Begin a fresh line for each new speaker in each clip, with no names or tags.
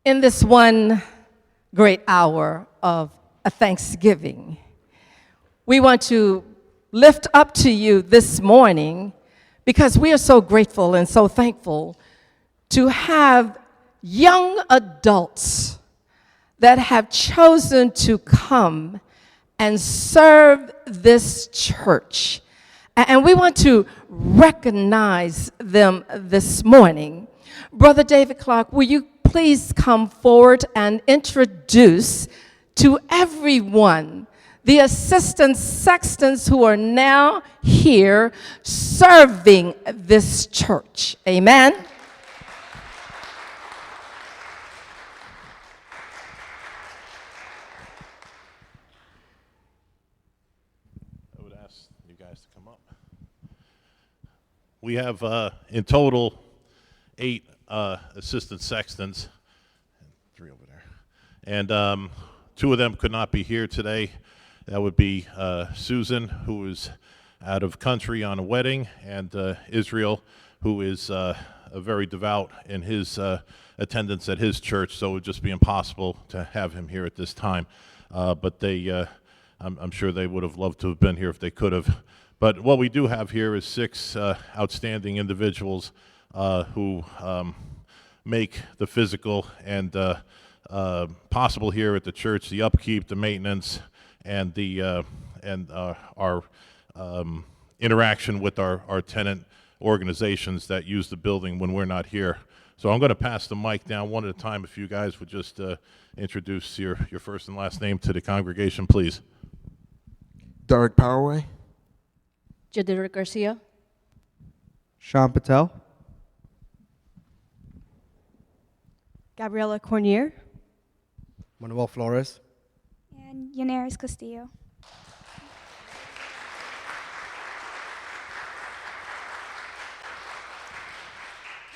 In this one great hour of a Thanksgiving, we want to lift up to you this morning because we are so grateful and so thankful to have young adults that have chosen to come and serve this church. And we want to recognize them this morning. Brother David Clark, will you please come forward and introduce to everyone the assistant sextons who are now here serving this church. Amen.
I would ask you guys to come up. We have in total 8 assistant sextons, and 3 over there, and 2 of them could not be here today. That would be Susan, who is out of country on a wedding, and Israel, who is very devout in his attendance at his church, so it would just be impossible to have him here at this time. But they, I'm sure they would have loved to have been here if they could have. But what we do have here is 6 outstanding individuals who make the physical and possible here at the church, the upkeep, the maintenance, and the our interaction with our tenant organizations that use the building when we're not here. So I'm going to pass the mic down one at a time. If you guys would just introduce your first and last name to the congregation, please.
Derek Powerway.
Jadira Garcia.
Sean Patel.
Gabriela Cornier.
Manuel Flores.
And Yaneris Castillo.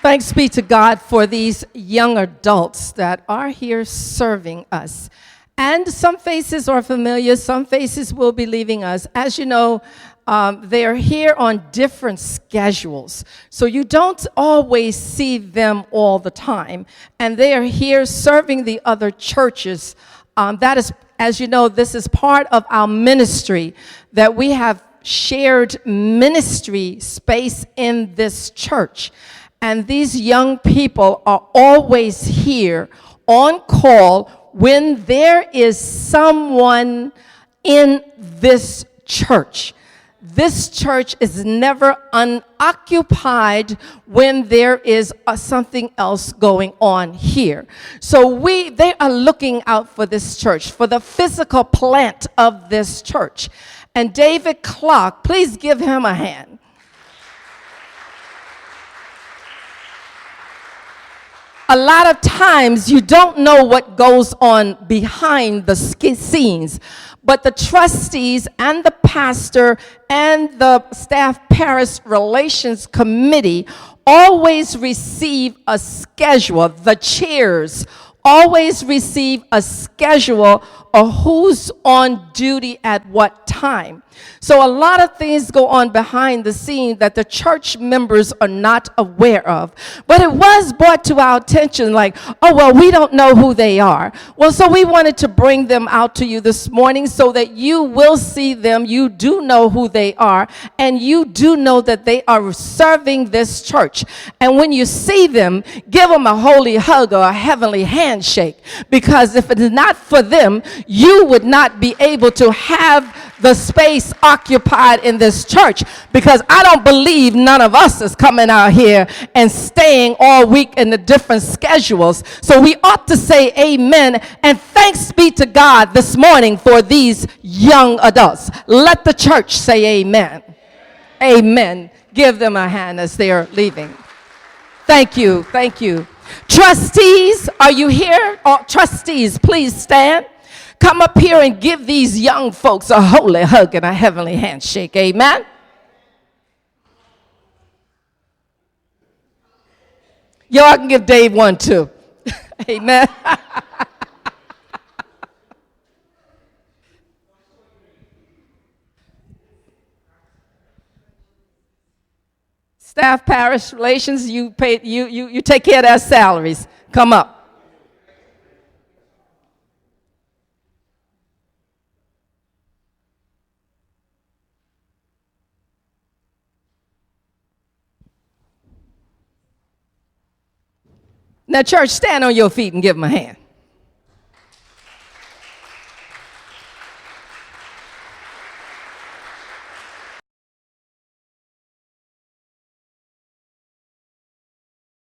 Thanks be to God for these young adults that are here serving us. And some faces are familiar, some faces will be leaving us. As you know, they are here on different schedules, so you don't always see them all the time. And they are here serving the other churches. That is, as you know, this is part of our ministry, that we have shared ministry space in this church. And these young people are always here on call when there is someone in this church. This church is never unoccupied when there is something else going on here. So they are looking out for this church, for the physical plant of this church. And David Clark, please give him a hand. A lot of times you don't know what goes on behind the scenes, but the trustees and the pastor and the staff parish relations committee always receive a schedule. The chairs always receive a schedule of who's on duty at what time. So a lot of things go on behind the scene that the church members are not aware of. But it was brought to our attention like, oh, well, we don't know who they are. Well, so we wanted to bring them out to you this morning so that you will see them. You do know who they are, and you do know that they are serving this church. And when you see them, give them a holy hug or a heavenly handshake, because if it is not for them, you would not be able to have the space occupied in this church, because I don't believe none of us is coming out here and staying all week in the different schedules. So we ought to say amen, and thanks be to God this morning for these young adults. Let the church say amen. Amen. Give them a hand as they are leaving. Thank you. Thank you. Trustees, are you here? Oh, trustees, please stand. Come up here and give these young folks a holy hug and a heavenly handshake. Amen. Y'all can give Dave one too. Amen. Staff parish relations, you take care of their salaries. Come up. Now, church, stand on your feet and give him a hand.